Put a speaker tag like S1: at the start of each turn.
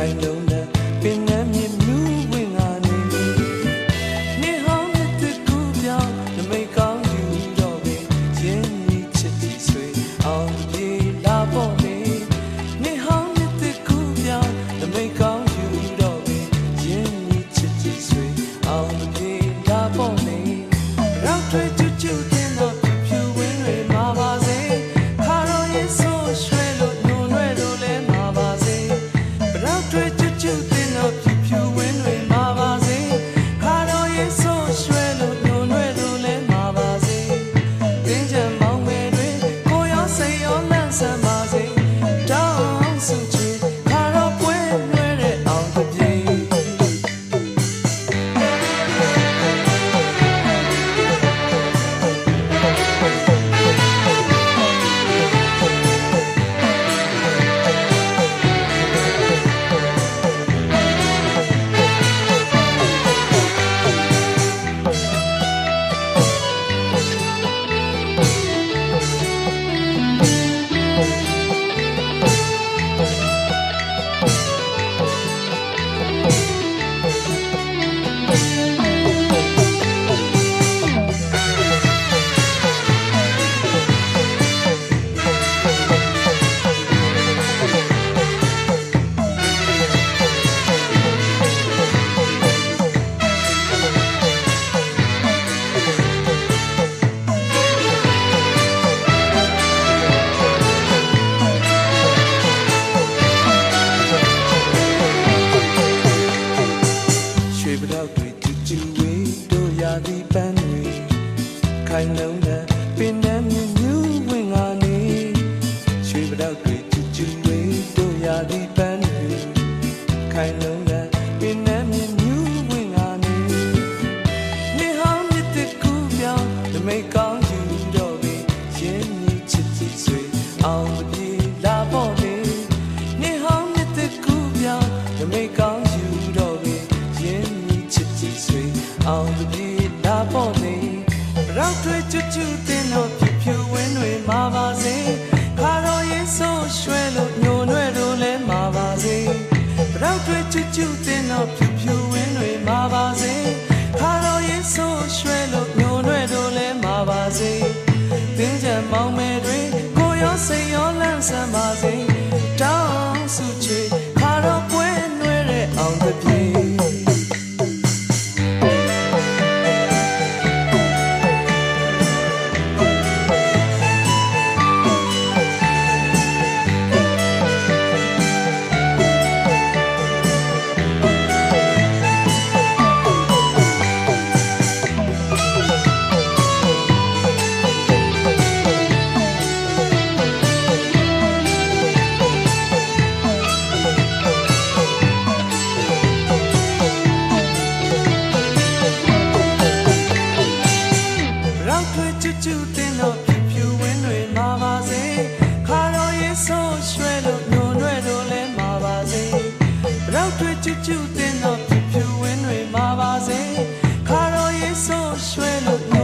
S1: ခိုင်လုံးနဲ့ပင်နှံမြင့်မြူးဝင်ငါနေနေဟောင်းနဲ့တကူပြောင်းနမိတ်ကောင်းယူတော့ပဲရင်းနှီးချစ်တီဆွေအောင်ပြေလာဖို့နေနေဟောင်းနဲ့တကူပြောင်းနမိတ်ကောင်းယူတော့ပဲရင်းနှီးချစ်တီဆွေအောင်ပြေလာဖို့နေရောက်ထွေးချူချူတင်တော့ဖြူဝင်းတွေမှာပါစေခါတော့ရဲ့ဆိုးရွှဲလို့ညွန်ရွဲလို့လဲမှာပါစေရောက်ထွေးချူချူတင်တော့ဖြူဝင်းတွေမှာပါစေခါတော့ရဲ့ဆိုးရွှဲလို့ညွန်ရွဲလို့လဲမှာပါစေတင်းချမ်းမောင်မယ်တွေကိုရောစိတ်ရောလန့်ဆန်းပါစေတောင်းစုချီခါတော့ပွဲလွဲတဲ့အောင်တပြေဒီပန်းတွေခိုင်လုံးနဲ့ပင်နှံမြင့်မြူးဝင်ငါနေရွှေပတောက်တွေကျူကျူဝေးတို့ရာဒီပန်းတွေခိုင်လုံးနဲ့ပင်နှံမြင့်မြူးဝင်ငါနေနေဟောင်းမြစ်တကူပြောင်းဓမိတ်ကောင်းယူတော့ပဲရင်းနှီးချစ်တီဆွေအောင်မပြေလာဖို့နေနေဟောင်းမြစ်တကူပြောင်းဓမိတ်ကောင်းယူတော့ပဲရင်းနှီးချစ်တီဆွေအောင်မပြေလာဖို့နေရောက်ထွေးချူချူတင်တော့ဖြူဝင်းတွေမှာပါစေခါတော့ရဲ့ဆိုးရွှဲလို့ညိုနှဲ့တို့လဲမှာပါစေရောက်ထွေးချူချူတင်တော့ဖြူဝင်းတွေမှာပါစေခါတော့ရဲ့ဆိုးရွှဲလို့ညိုနှဲ့တို့လဲမှာပါစေတင်းချမ်းမောင်မယ်တွေကိုရောစိတ်ရောလန့်ဆန်းပါစေတောင်းစုချေခါတော့ပွဲနွဲတဲ့အောင်တပြေချူချူတင်တော့ဖြူဝင်းတွေမှာပါစေခါတော့ရဲ့ဆိုးရွှဲလို့ညွန်ရွဲတို့လဲမှာပါစေရောက်ထွေးချူချူတင်တော့ဖြူဝင်းတွေမှာပါစေခါတော့ရဲ့ဆိုးရွှဲလို့